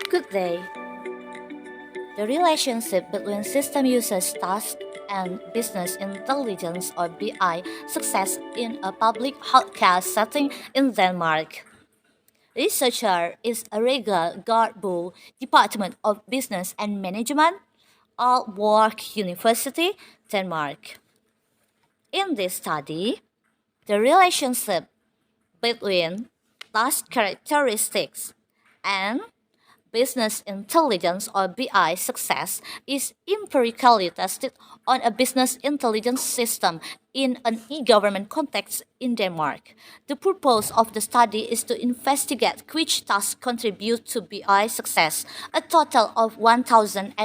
Good day. The relationship between system users task and business intelligence or BI success in a public healthcare setting in Denmark. Researcher is Rega Garbo, Department of Business and Management, Aalborg University, Denmark. In this study, the relationship between task characteristics and business intelligence or BI success is empirically tested on a business intelligence system in an e-government context in Denmark. The purpose of the study is to investigate which tasks contribute to BI success. A total of 1,351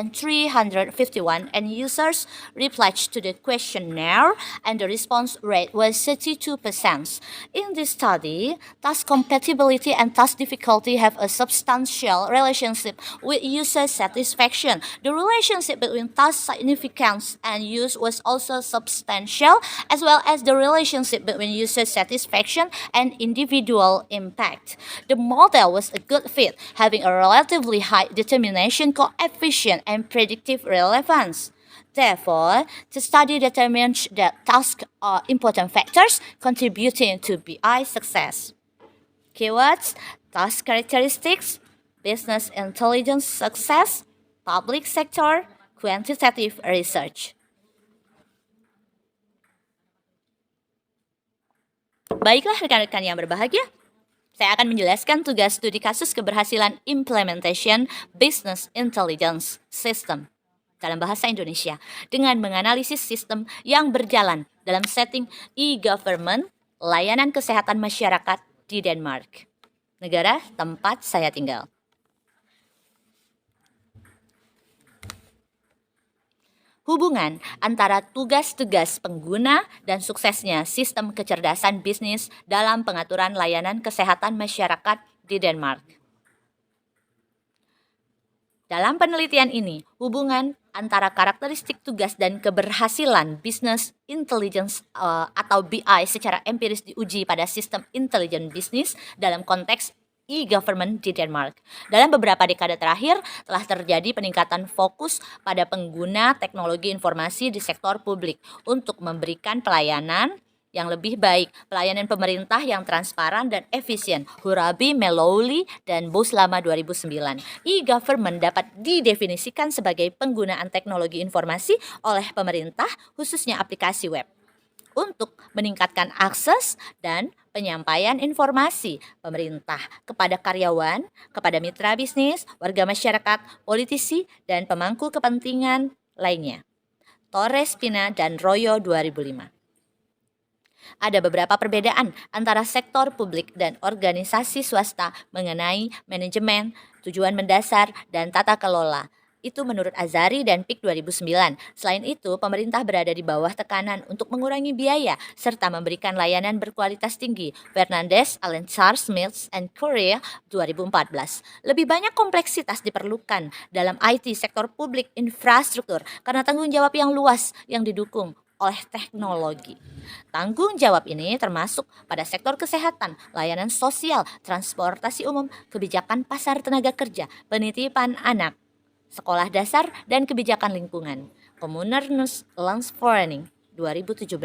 end users replied to the questionnaire and the response rate was 32%. In this study, task compatibility and task difficulty have a substantial relationship with user satisfaction. The relationship between task significance and use was also substantial, as well as the relationship between user satisfaction and individual impact. The model was a good fit, having a relatively high determination coefficient and predictive relevance. Therefore, the study determines that tasks are important factors contributing to BI success. Keywords: task characteristics, business intelligence success, public sector, quantitative research. Baiklah rekan-rekan yang berbahagia, saya akan menjelaskan tugas studi kasus keberhasilan implementation business intelligence system dalam bahasa Indonesia dengan menganalisis sistem yang berjalan dalam setting e-government layanan kesehatan masyarakat di Denmark, negara tempat saya tinggal. Hubungan antara tugas-tugas pengguna dan suksesnya sistem kecerdasan bisnis dalam pengaturan layanan kesehatan masyarakat di Denmark. Dalam penelitian ini, hubungan antara karakteristik tugas dan keberhasilan business intelligence atau BI secara empiris diuji pada sistem intelijen bisnis dalam konteks e-government di Denmark. Dalam beberapa dekade terakhir, telah terjadi peningkatan fokus pada pengguna teknologi informasi di sektor publik untuk memberikan pelayanan yang lebih baik, pelayanan pemerintah yang transparan dan efisien. Hurabi, Melouli, dan Boslama 2009. E-government dapat didefinisikan sebagai penggunaan teknologi informasi oleh pemerintah, khususnya aplikasi web, untuk meningkatkan akses dan penyampaian informasi pemerintah kepada karyawan, kepada mitra bisnis, warga masyarakat, politisi, dan pemangku kepentingan lainnya. Torres, Pina, dan Royo 2005. Ada beberapa perbedaan antara sektor publik dan organisasi swasta mengenai manajemen, tujuan mendasar, dan tata kelola. Itu menurut Azari dan PIK 2009. Selain itu, pemerintah berada di bawah tekanan untuk mengurangi biaya serta memberikan layanan berkualitas tinggi. Fernandez, Alan Charles, Mills, and Korea 2014. Lebih banyak kompleksitas diperlukan dalam IT sektor publik infrastruktur karena tanggung jawab yang luas yang didukung oleh teknologi. Tanggung jawab ini termasuk pada sektor kesehatan, layanan sosial, transportasi umum, kebijakan pasar tenaga kerja, penitipan anak, sekolah dasar, dan kebijakan lingkungan. Kommunernes Landsforening 2017.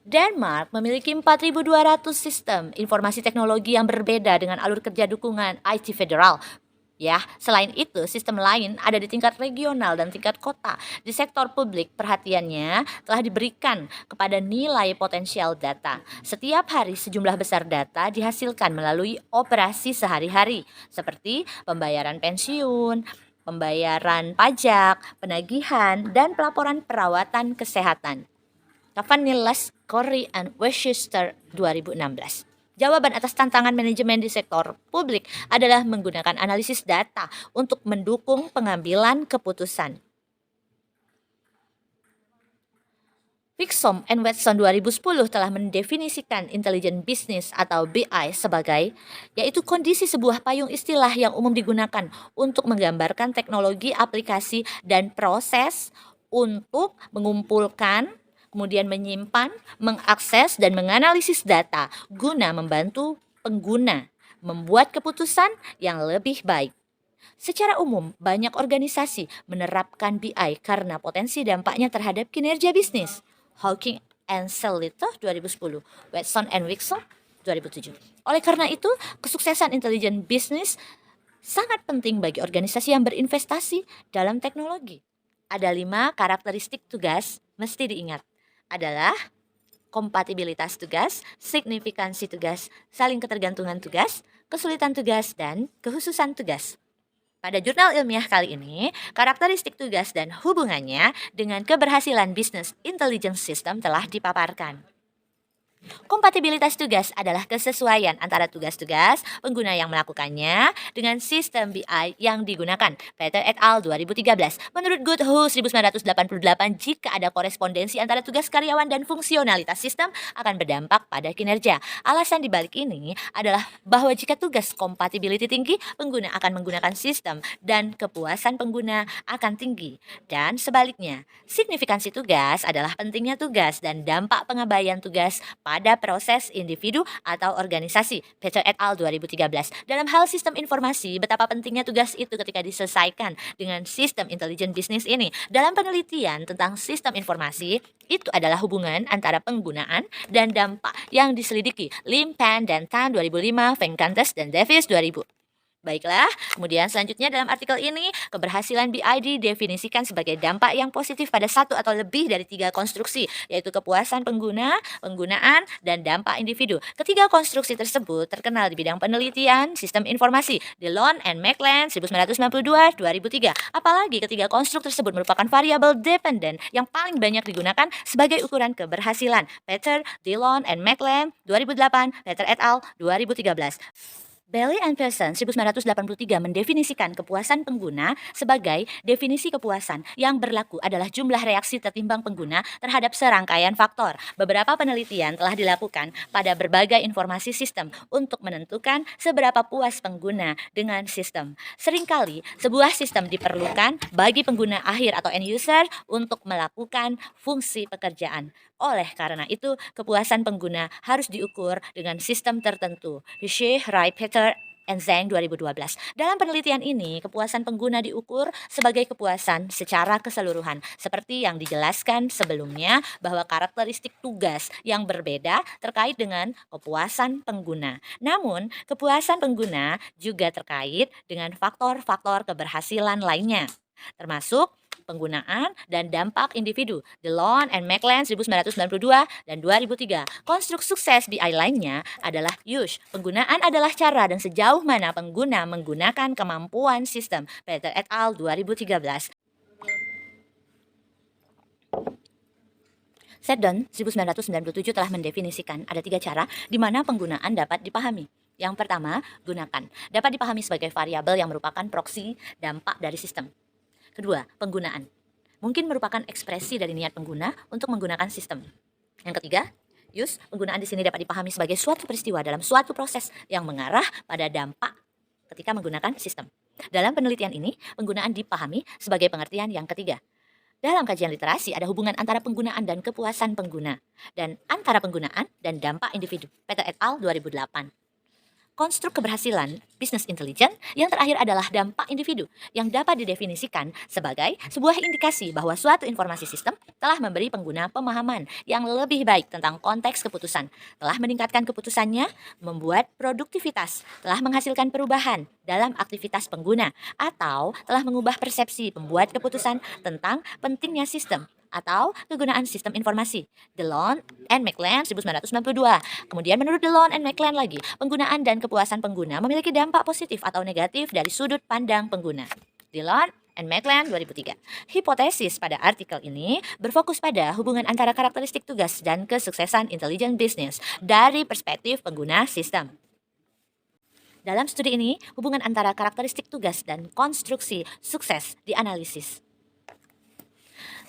Denmark memiliki 4.200 sistem informasi teknologi yang berbeda dengan alur kerja dukungan IT federal. Selain itu, sistem lain ada di tingkat regional dan tingkat kota. Di sektor publik, perhatiannya telah diberikan kepada nilai potensial data. Setiap hari sejumlah besar data dihasilkan melalui operasi sehari-hari, seperti pembayaran pensiun, pembayaran pajak, penagihan, dan pelaporan perawatan kesehatan. Cavanilas, Corey, and Westchester 2016. Jawaban atas tantangan manajemen di sektor publik adalah menggunakan analisis data untuk mendukung pengambilan keputusan. Wiksom and Watson 2010 telah mendefinisikan intelijen bisnis atau BI sebagai, yaitu kondisi sebuah payung istilah yang umum digunakan untuk menggambarkan teknologi, aplikasi, dan proses untuk mengumpulkan, kemudian menyimpan, mengakses, dan menganalisis data guna membantu pengguna membuat keputusan yang lebih baik. Secara umum, banyak organisasi menerapkan BI karena potensi dampaknya terhadap kinerja bisnis. Hawking and Sellito 2010, Watson and Wixon 2007. Oleh karena itu, kesuksesan intelijen bisnis sangat penting bagi organisasi yang berinvestasi dalam teknologi. Ada 5 karakteristik tugas mesti diingat. Adalah kompatibilitas tugas, signifikansi tugas, saling ketergantungan tugas, kesulitan tugas, dan kehususan tugas. Pada jurnal ilmiah kali ini, karakteristik tugas dan hubungannya dengan keberhasilan bisnis intelligence system telah dipaparkan. Kompatibilitas tugas adalah kesesuaian antara tugas-tugas pengguna yang melakukannya dengan sistem BI yang digunakan. Peter et al. 2013. Menurut Goodhue 1988, jika ada korespondensi antara tugas karyawan dan fungsionalitas sistem akan berdampak pada kinerja. Alasan dibalik ini adalah bahwa jika tugas compatibility tinggi, pengguna akan menggunakan sistem dan kepuasan pengguna akan tinggi. Dan sebaliknya, signifikansi tugas adalah pentingnya tugas dan dampak pengabaian tugas pada proses individu atau organisasi. Peter et al. 2013. Dalam hal sistem informasi, betapa pentingnya tugas itu ketika diselesaikan dengan sistem intelijen bisnis ini. Dalam penelitian tentang sistem informasi, itu adalah hubungan antara penggunaan dan dampak yang diselidiki. Lim, Pan, dan Tan 2005, Venkantes, dan Davis 2000. Baiklah, kemudian selanjutnya dalam artikel ini, keberhasilan BI didefinisikan sebagai dampak yang positif pada satu atau lebih dari 3 konstruksi, yaitu kepuasan pengguna, penggunaan, dan dampak individu. Ketiga konstruksi tersebut terkenal di bidang penelitian sistem informasi, Dillon and McLean 1992-2003. Apalagi ketiga konstruk tersebut merupakan variabel dependent yang paling banyak digunakan sebagai ukuran keberhasilan. Peter, Dillon, and McLean 2008, Peter et al. 2013. Bailey and Pearson 1983 mendefinisikan kepuasan pengguna sebagai definisi kepuasan yang berlaku adalah jumlah reaksi tertimbang pengguna terhadap serangkaian faktor. Beberapa penelitian telah dilakukan pada berbagai informasi sistem untuk menentukan seberapa puas pengguna dengan sistem. Seringkali, sebuah sistem diperlukan bagi pengguna akhir atau end user untuk melakukan fungsi pekerjaan. Oleh karena itu, kepuasan pengguna harus diukur dengan sistem tertentu. Richer, Wright, Peter, and Zhang 2012. Dalam penelitian ini, kepuasan pengguna diukur sebagai kepuasan secara keseluruhan. Seperti yang dijelaskan sebelumnya bahwa karakteristik tugas yang berbeda terkait dengan kepuasan pengguna. Namun, kepuasan pengguna juga terkait dengan faktor-faktor keberhasilan lainnya, termasuk penggunaan dan dampak individu. Dillon and McLean 1992 dan 2003. Konstruk sukses BI lainnya adalah use. Penggunaan adalah cara dan sejauh mana pengguna menggunakan kemampuan sistem. Peter et al. 2013. Seddon 1997 telah mendefinisikan ada 3 cara di mana penggunaan dapat dipahami. Yang pertama, gunakan. Dapat dipahami sebagai variabel yang merupakan proksi dampak dari sistem. Kedua, penggunaan. Mungkin merupakan ekspresi dari niat pengguna untuk menggunakan sistem. Yang ketiga, use. Penggunaan di sini dapat dipahami sebagai suatu peristiwa dalam suatu proses yang mengarah pada dampak ketika menggunakan sistem. Dalam penelitian ini, penggunaan dipahami sebagai pengertian yang ketiga. Dalam kajian literasi ada hubungan antara penggunaan dan kepuasan pengguna, dan antara penggunaan dan dampak individu. Peter et al. 2008. Konstruk keberhasilan bisnis intelijen yang terakhir adalah dampak individu yang dapat didefinisikan sebagai sebuah indikasi bahwa suatu informasi sistem telah memberi pengguna pemahaman yang lebih baik tentang konteks keputusan, telah meningkatkan keputusannya, membuat produktivitas, telah menghasilkan perubahan dalam aktivitas pengguna, atau telah mengubah persepsi pembuat keputusan tentang pentingnya sistem atau kegunaan sistem informasi. Dillon and McLean 1992. Kemudian menurut Dillon and McLean lagi, penggunaan dan kepuasan pengguna memiliki dampak positif atau negatif dari sudut pandang pengguna. Dillon and McLean 2003. Hipotesis pada artikel ini berfokus pada hubungan antara karakteristik tugas dan kesuksesan intelijen bisnis dari perspektif pengguna sistem. Dalam studi ini, hubungan antara karakteristik tugas dan konstruksi sukses dianalisis.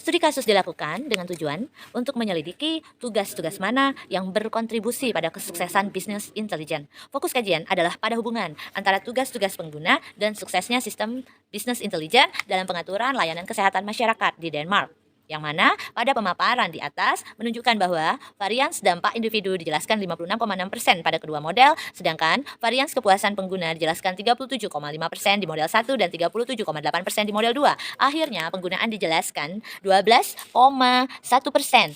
Studi kasus dilakukan dengan tujuan untuk menyelidiki tugas-tugas mana yang berkontribusi pada kesuksesan bisnis intelijen. Fokus kajian adalah pada hubungan antara tugas-tugas pengguna dan suksesnya sistem bisnis intelijen dalam pengaturan layanan kesehatan masyarakat di Denmark. Yang mana pada pemaparan di atas menunjukkan bahwa varians dampak individu dijelaskan 56,6% pada kedua model, sedangkan varians kepuasan pengguna dijelaskan 37,5% di model 1 dan 37,8% di model 2. Akhirnya penggunaan dijelaskan 12,1%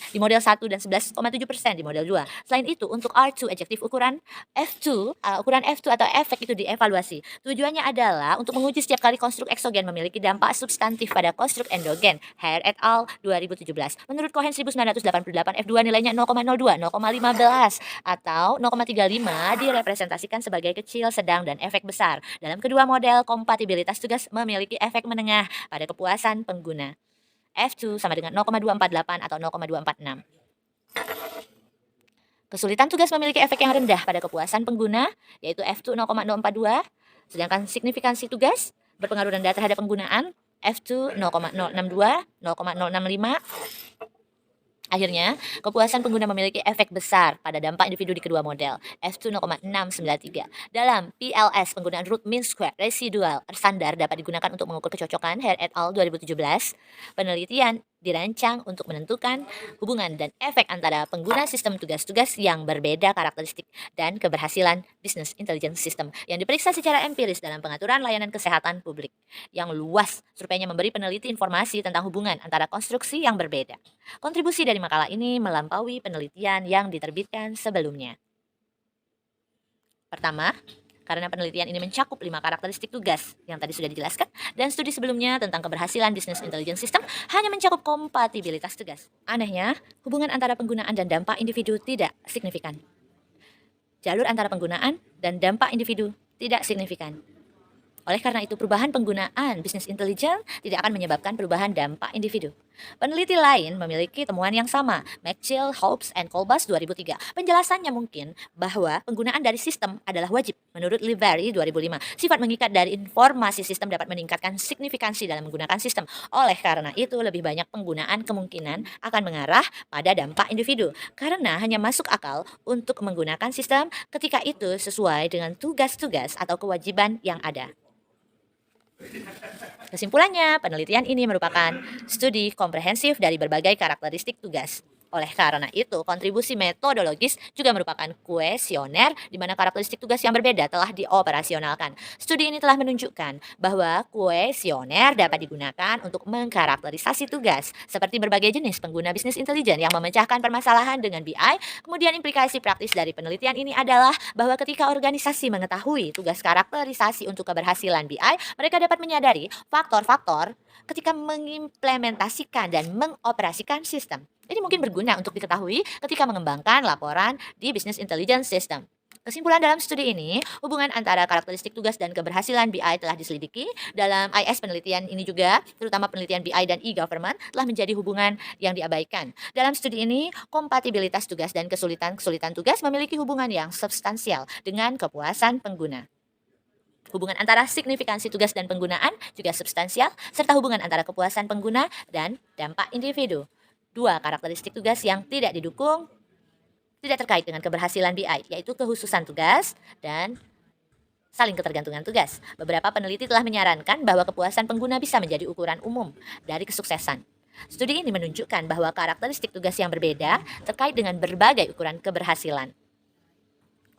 di model 1 dan 11,7% di model 2. Selain itu, untuk R2 adjektif ukuran F2 atau efek itu dievaluasi. Tujuannya adalah untuk menguji setiap kali konstruk eksogen memiliki dampak substantif pada konstruk endogen. Hare et al. 2017. Menurut Cohen 1988, F2 nilainya 0,02, 0,15 atau 0,35 direpresentasikan sebagai kecil, sedang, dan efek besar. Dalam kedua model, kompatibilitas tugas memiliki efek menengah pada kepuasan pengguna. F2 sama dengan 0,248 atau 0,246. Kesulitan tugas memiliki efek yang rendah pada kepuasan pengguna, yaitu F2 0,042, sedangkan signifikansi tugas berpengaruh rendah terhadap penggunaan F2 0,062, 0,065. Akhirnya, kepuasan pengguna memiliki efek besar pada dampak individu di kedua model, F2 0,693. Dalam PLS, penggunaan root mean square residual standar dapat digunakan untuk mengukur kecocokan. Hare et al. 2017. Penelitian dirancang untuk menentukan hubungan dan efek antara pengguna sistem tugas-tugas yang berbeda karakteristik dan keberhasilan Business Intelligence System yang diperiksa secara empiris dalam pengaturan layanan kesehatan publik. Yang luas, surveinya memberi peneliti informasi tentang hubungan antara konstruksi yang berbeda. Kontribusi dari makalah ini melampaui penelitian yang diterbitkan sebelumnya. Pertama, karena penelitian ini mencakup 5 karakteristik tugas yang tadi sudah dijelaskan, dan studi sebelumnya tentang keberhasilan Business Intelligence System hanya mencakup kompatibilitas tugas. Anehnya, hubungan antara penggunaan dan dampak individu tidak signifikan. Jalur antara penggunaan dan dampak individu tidak signifikan. Oleh karena itu, perubahan penggunaan Business Intelligence tidak akan menyebabkan perubahan dampak individu. Peneliti lain memiliki temuan yang sama, McGill, Hobbs, and Kolbas 2003. Penjelasannya mungkin bahwa penggunaan dari sistem adalah wajib. Menurut Livery 2005, sifat mengikat dari informasi sistem dapat meningkatkan signifikansi dalam menggunakan sistem. Oleh karena itu, lebih banyak penggunaan kemungkinan akan mengarah pada dampak individu, karena hanya masuk akal untuk menggunakan sistem ketika itu sesuai dengan tugas-tugas atau kewajiban yang ada. Kesimpulannya, penelitian ini merupakan studi komprehensif dari berbagai karakteristik tugas. Oleh karena itu, kontribusi metodologis juga merupakan kuesioner di mana karakteristik tugas yang berbeda telah dioperasionalkan. Studi ini telah menunjukkan bahwa kuesioner dapat digunakan untuk mengkarakterisasi tugas, seperti berbagai jenis pengguna bisnis intelijen yang memecahkan permasalahan dengan BI. Kemudian implikasi praktis dari penelitian ini adalah bahwa ketika organisasi mengetahui tugas karakterisasi untuk keberhasilan BI, mereka dapat menyadari faktor-faktor ketika mengimplementasikan dan mengoperasikan sistem. Ini mungkin berguna untuk diketahui ketika mengembangkan laporan di Business Intelligence System. Kesimpulan dalam studi ini, hubungan antara karakteristik tugas dan keberhasilan BI telah diselidiki. Dalam IS penelitian ini juga, terutama penelitian BI dan e-government, telah menjadi hubungan yang diabaikan. Dalam studi ini, kompatibilitas tugas dan kesulitan tugas memiliki hubungan yang substansial dengan kepuasan pengguna. Hubungan antara signifikansi tugas dan penggunaan juga substansial, serta hubungan antara kepuasan pengguna dan dampak individu. 2 karakteristik tugas yang tidak didukung tidak terkait dengan keberhasilan BI, yaitu kehususan tugas dan saling ketergantungan tugas. Beberapa peneliti telah menyarankan bahwa kepuasan pengguna bisa menjadi ukuran umum dari kesuksesan. Studi ini menunjukkan bahwa karakteristik tugas yang berbeda terkait dengan berbagai ukuran keberhasilan.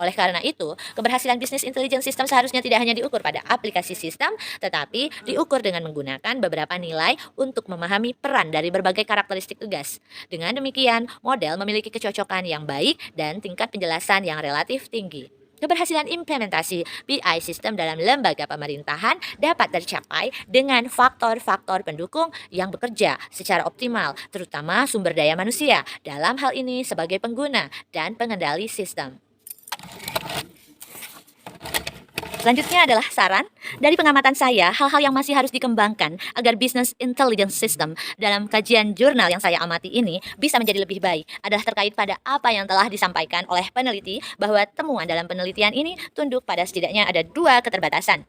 Oleh karena itu, keberhasilan Business Intelligence System seharusnya tidak hanya diukur pada aplikasi sistem, tetapi diukur dengan menggunakan beberapa nilai untuk memahami peran dari berbagai karakteristik tugas. Dengan demikian, model memiliki kecocokan yang baik dan tingkat penjelasan yang relatif tinggi. Keberhasilan implementasi BI sistem dalam lembaga pemerintahan dapat tercapai dengan faktor-faktor pendukung yang bekerja secara optimal, terutama sumber daya manusia, dalam hal ini sebagai pengguna dan pengendali sistem. Selanjutnya adalah saran. Dari pengamatan saya, hal-hal yang masih harus dikembangkan agar Business Intelligence System dalam kajian jurnal yang saya amati ini bisa menjadi lebih baik adalah terkait pada apa yang telah disampaikan oleh peneliti, bahwa temuan dalam penelitian ini tunduk pada setidaknya ada 2 keterbatasan.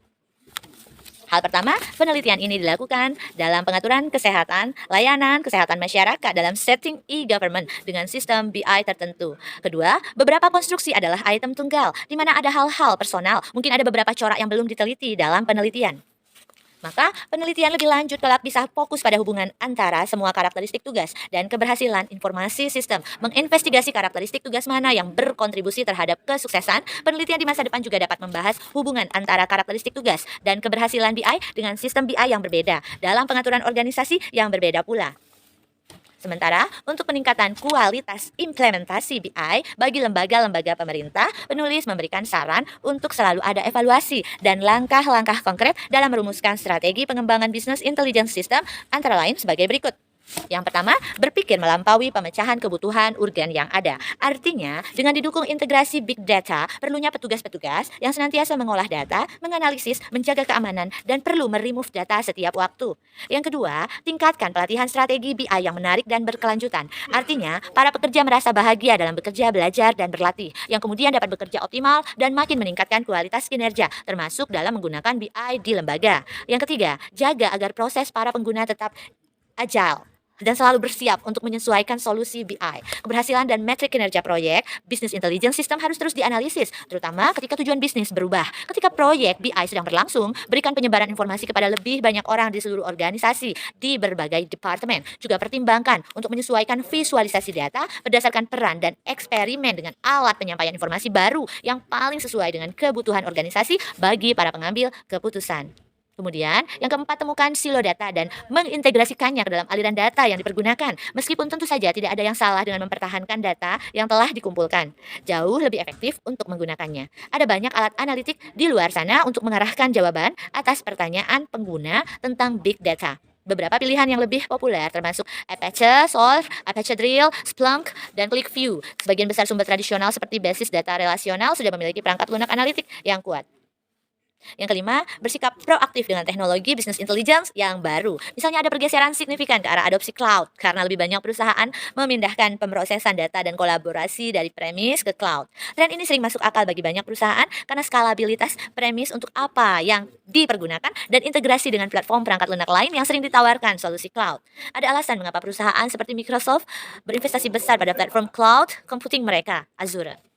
Hal pertama, penelitian ini dilakukan dalam pengaturan kesehatan, layanan kesehatan masyarakat dalam setting e-government dengan sistem BI tertentu. Kedua, beberapa konstruksi adalah item tunggal, di mana ada hal-hal personal. Mungkin ada beberapa corak yang belum diteliti dalam penelitian. Maka, penelitian lebih lanjut kelak bisa fokus pada hubungan antara semua karakteristik tugas dan keberhasilan informasi sistem. Menginvestigasi karakteristik tugas mana yang berkontribusi terhadap kesuksesan, penelitian di masa depan juga dapat membahas hubungan antara karakteristik tugas dan keberhasilan BI dengan sistem BI yang berbeda dalam pengaturan organisasi yang berbeda pula. Sementara, untuk peningkatan kualitas implementasi BI bagi lembaga-lembaga pemerintah, penulis memberikan saran untuk selalu ada evaluasi dan langkah-langkah konkret dalam merumuskan strategi pengembangan Business Intelligence System, antara lain sebagai berikut. Yang pertama, berpikir melampaui pemecahan kebutuhan urgen yang ada. Artinya, dengan didukung integrasi big data, perlunya petugas-petugas yang senantiasa mengolah data, menganalisis, menjaga keamanan, dan perlu meremove data setiap waktu. Yang kedua, tingkatkan pelatihan strategi BI yang menarik dan berkelanjutan. Artinya, para pekerja merasa bahagia dalam bekerja, belajar, dan berlatih, yang kemudian dapat bekerja optimal dan makin meningkatkan kualitas kinerja, termasuk dalam menggunakan BI di lembaga. Yang ketiga, jaga agar proses para pengguna tetap agile dan selalu bersiap untuk menyesuaikan solusi BI. Keberhasilan dan metrik kinerja proyek, Business Intelligence System harus terus dianalisis, terutama ketika tujuan bisnis berubah. Ketika proyek BI sedang berlangsung, berikan penyebaran informasi kepada lebih banyak orang di seluruh organisasi, di berbagai departemen. Juga pertimbangkan untuk menyesuaikan visualisasi data berdasarkan peran dan eksperimen dengan alat penyampaian informasi baru yang paling sesuai dengan kebutuhan organisasi bagi para pengambil keputusan. Kemudian, yang keempat, temukan silo data dan mengintegrasikannya ke dalam aliran data yang dipergunakan. Meskipun tentu saja tidak ada yang salah dengan mempertahankan data yang telah dikumpulkan. Jauh lebih efektif untuk menggunakannya. Ada banyak alat analitik di luar sana untuk mengarahkan jawaban atas pertanyaan pengguna tentang big data. Beberapa pilihan yang lebih populer termasuk Apache, Solve, Apache Drill, Splunk, dan QlikView. Sebagian besar sumber tradisional seperti basis data relasional sudah memiliki perangkat lunak analitik yang kuat. Yang kelima, bersikap proaktif dengan teknologi business intelligence yang baru. Misalnya ada pergeseran signifikan ke arah adopsi cloud karena lebih banyak perusahaan memindahkan pemrosesan data dan kolaborasi dari premis ke cloud. Tren ini sering masuk akal bagi banyak perusahaan karena skalabilitas premis untuk apa yang dipergunakan dan integrasi dengan platform perangkat lunak lain yang sering ditawarkan solusi cloud. Ada alasan mengapa perusahaan seperti Microsoft berinvestasi besar pada platform cloud computing mereka, Azure.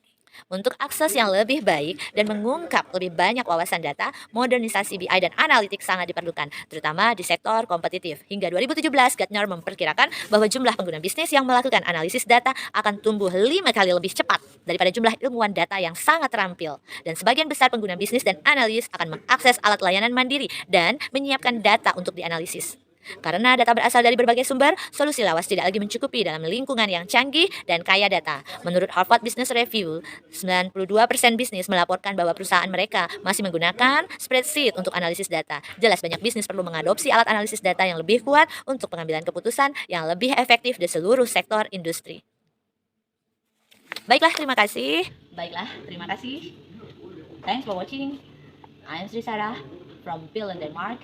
Untuk akses yang lebih baik dan mengungkap lebih banyak wawasan data, modernisasi BI dan analitik sangat diperlukan, terutama di sektor kompetitif. Hingga 2017, Gartner memperkirakan bahwa jumlah pengguna bisnis yang melakukan analisis data akan tumbuh 5 kali lebih cepat daripada jumlah ilmuwan data yang sangat terampil. Dan sebagian besar pengguna bisnis dan analis akan mengakses alat layanan mandiri dan menyiapkan data untuk dianalisis. Karena data berasal dari berbagai sumber, solusi lawas tidak lagi mencukupi dalam lingkungan yang canggih dan kaya data. Menurut Harvard Business Review, 92% bisnis melaporkan bahwa perusahaan mereka masih menggunakan spreadsheet untuk analisis data. Jelas banyak bisnis perlu mengadopsi alat analisis data yang lebih kuat untuk pengambilan keputusan yang lebih efektif di seluruh sektor industri. Baiklah, terima kasih. Thanks for watching. I'm Sri Sarah from Finland, Denmark.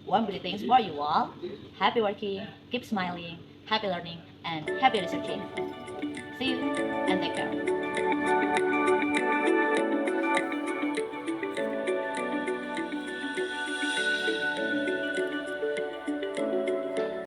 Warm greetings for you all. Happy working, keep smiling, happy learning, and happy researching. See you and take care.